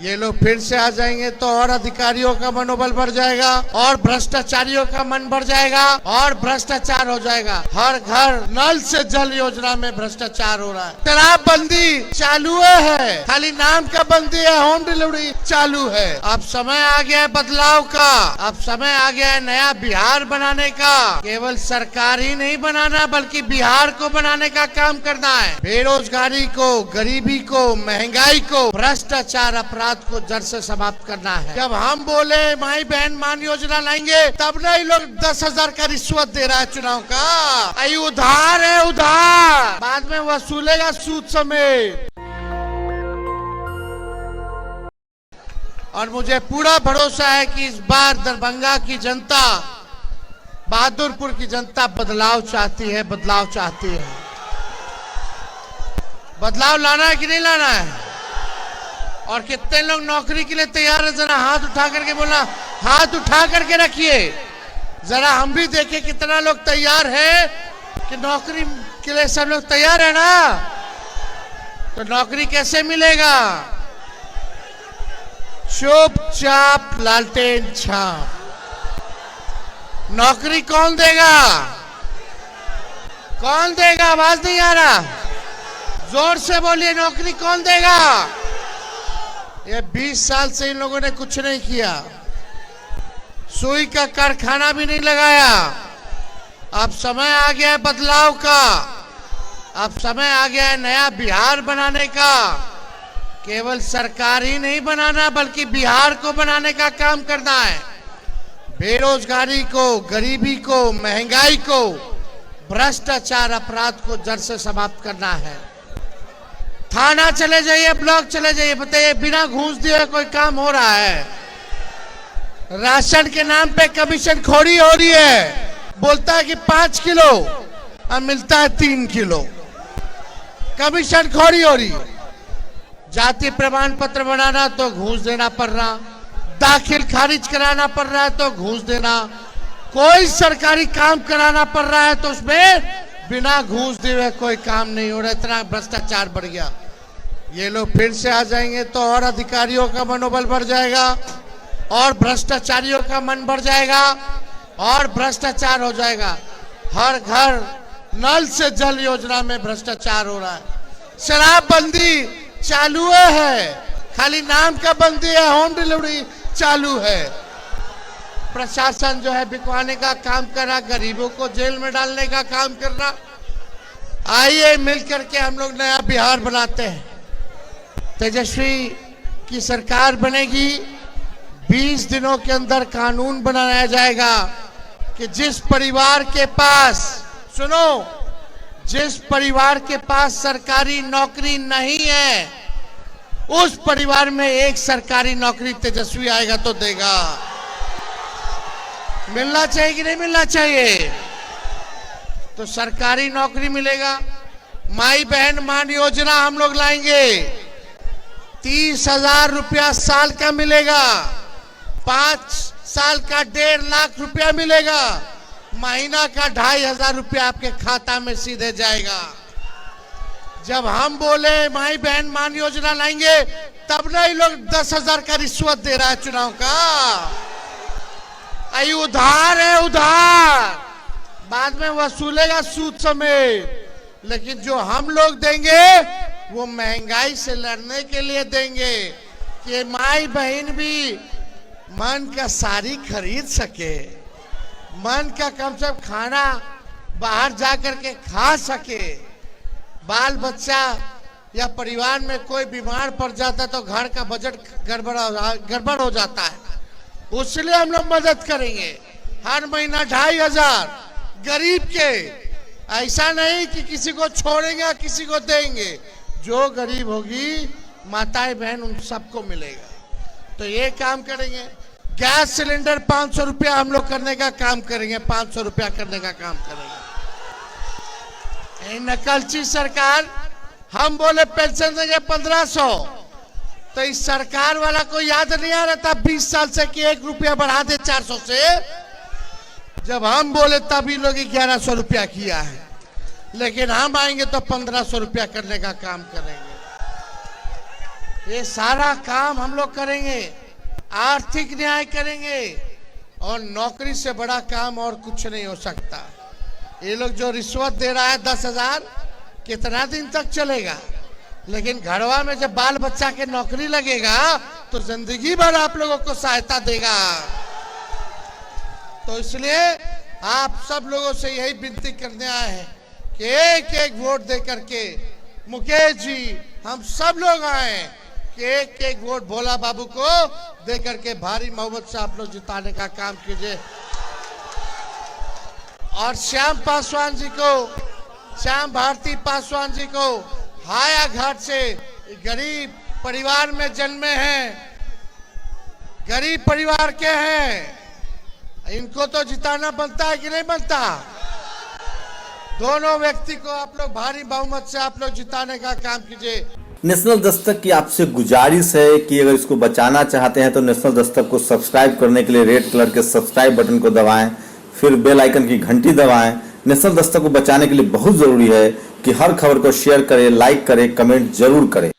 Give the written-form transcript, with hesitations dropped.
ये लोग फिर से आ जाएंगे तो और अधिकारियों का मनोबल बढ़ जाएगा और भ्रष्टाचारियों का मन बढ़ जाएगा और भ्रष्टाचार हो जाएगा। हर घर नल से जल योजना में भ्रष्टाचार हो रहा है। शराबबंदी चालू है, खाली नाम का बंदी है, होम डिलीवरी चालू है। अब समय आ गया है बदलाव का, अब समय आ गया है नया बिहार बनाने का। केवल सरकार ही नहीं बनाना बल्कि बिहार को बनाने का काम करना है। बेरोजगारी को, गरीबी को, महंगाई को, भ्रष्टाचार, अपराध को जड़ से समाप्त करना है। जब हम बोले माई बहन मान योजना लाएंगे तब नहीं लोग 10,000 का रिश्वत दे रहा है चुनाव का। आई उधार है, उधार बाद में वसूलेगा सूद समेत। और मुझे पूरा भरोसा है कि इस बार दरभंगा की जनता, बहादुरपुर की जनता बदलाव चाहती है, बदलाव चाहती है। बदलाव लाना है कि नहीं लाना है? और कितने लोग नौकरी के लिए तैयार है? जरा हाथ उठा करके बोलना, हाथ उठा करके रखिए, जरा हम भी देखें कितना लोग तैयार है कि नौकरी के लिए। सब लोग तैयार है ना? तो नौकरी कैसे मिलेगा? चुपचाप लालटेन छाप। नौकरी कौन देगा? कौन देगा? आवाज नहीं आ रहा, जोर से बोलिए, नौकरी कौन देगा? ये 20 साल से इन लोगों ने कुछ नहीं किया, सुई का कारखाना भी नहीं लगाया। अब समय आ गया है बदलाव का, अब समय आ गया है नया बिहार बनाने का। केवल सरकार ही नहीं बनाना बल्कि बिहार को बनाने का काम करना है। बेरोजगारी को, गरीबी को, महंगाई को, भ्रष्टाचार, अपराध को जड़ से समाप्त करना है। थाना चले जाइए, ब्लॉक चले जाइए, बताइए बिना घूस दिए कोई काम हो रहा है? राशन के नाम पे कमीशन खोरी हो रही है। बोलता है कि 5 किलो, अब मिलता है 3 किलो। कमीशन खोरी हो रही है। जाति प्रमाण पत्र बनाना तो घूस देना पड़ रहा, दाखिल खारिज कराना पड़ रहा है तो घूस देना, कोई सरकारी काम कराना पड़ रहा है तो उसमें बिना घूस दिए कोई काम नहीं हो रहा। इतना भ्रष्टाचार बढ़ गया। ये लोग फिर से आ जाएंगे तो और अधिकारियों का मनोबल बढ़ जाएगा और भ्रष्टाचारियों का मन बढ़ जाएगा और भ्रष्टाचार हो जाएगा। हर घर नल से जल योजना में भ्रष्टाचार हो रहा है। शराबबंदी चालू है, खाली नाम का बंदी है, होम डिलीवरी चालू है। प्रशासन जो है बिकवाने का काम कर रहा, गरीबों को जेल में डालने का काम कर रहा। आइए मिलकर के हम लोग नया बिहार बनाते हैं। तेजस्वी की सरकार बनेगी, 20 दिनों के अंदर कानून बनाया जाएगा कि जिस परिवार के पास, सुनो, जिस परिवार के पास सरकारी नौकरी नहीं है उस परिवार में एक सरकारी नौकरी तेजस्वी आएगा तो देगा। मिलना चाहिए कि नहीं मिलना चाहिए? तो सरकारी नौकरी मिलेगा। माई बहन मान योजना हम लोग लाएंगे, 30,000 रुपया साल का मिलेगा, 5 साल का 1.5 लाख रुपया मिलेगा, महीना का 2,500 रुपया आपके खाता में सीधे जाएगा। जब हम बोले माई बहन मान योजना लाएंगे तब नहीं लोग 10,000 का रिश्वत दे रहा है चुनाव का। आई उधार है, उधार बाद में वसूलेगा सूद समेत। लेकिन जो हम लोग देंगे वो महंगाई से लड़ने के लिए देंगे कि माई बहन भी मन का साड़ी खरीद सके, मन का कम से कम खाना बाहर जाकर के खा सके। बाल बच्चा या परिवार में कोई बीमार पड़ जाता तो घर का बजट गड़बड़ हो जाता है, उसलिए हम लोग मदद करेंगे। हर महीना 2,500 गरीब के, ऐसा नहीं कि किसी को छोड़ेंगे किसी को देंगे। जो गरीब होगी माताएं बहन उन सबको मिलेगा। तो ये काम करेंगे। गैस सिलेंडर 500 रुपया हम लोग करने का काम करेंगे, 500 रुपया करने का काम करेंगे। नकलची सरकार, हम बोले पेंशन देंगे 1500, तो इस सरकार वाला को याद नहीं आ रहा था 20 साल से कि 1 रुपया बढ़ा दे 400 से। जब हम बोले तभी लोग 1100 रुपया किया है, लेकिन हम आएंगे तो 1500 रुपया करने का काम करेंगे। ये सारा काम हम लोग करेंगे, आर्थिक न्याय करेंगे, और नौकरी से बड़ा काम और कुछ नहीं हो सकता। ये लोग जो रिश्वत दे रहा है 10,000, कितना दिन तक चलेगा? लेकिन घरवा में जब बाल बच्चा के नौकरी लगेगा तो जिंदगी भर आप लोगों को सहायता देगा। तो इसलिए आप सब लोगों से यही विनती करने आए हैं कि एक एक वोट दे करके, मुकेश जी हम सब लोग आए कि एक एक वोट भोला बाबू को दे करके भारी मोहब्बत से आप लोग जिताने का काम कीजिए। और श्याम पासवान जी को, श्याम भारती पासवान जी को हाया घाट से गरीब परिवार में जन्मे हैं, गरीब परिवार के हैं, इनको तो जिताना बनता है कि नहीं बनता? दोनों व्यक्ति को आप लोग भारी बहुमत से आप लोग जिताने का काम कीजिए। नेशनल दस्तक की आपसे गुजारिश है कि अगर इसको बचाना चाहते हैं तो नेशनल दस्तक को सब्सक्राइब करने के लिए रेड कलर के सब्सक्राइब बटन को दबाएं, फिर बेल आइकन की घंटी दबाएं। नेशनल दस्तक को बचाने के लिए बहुत जरूरी है कि हर खबर को शेयर करें, लाइक करें, कमेंट जरूर करें।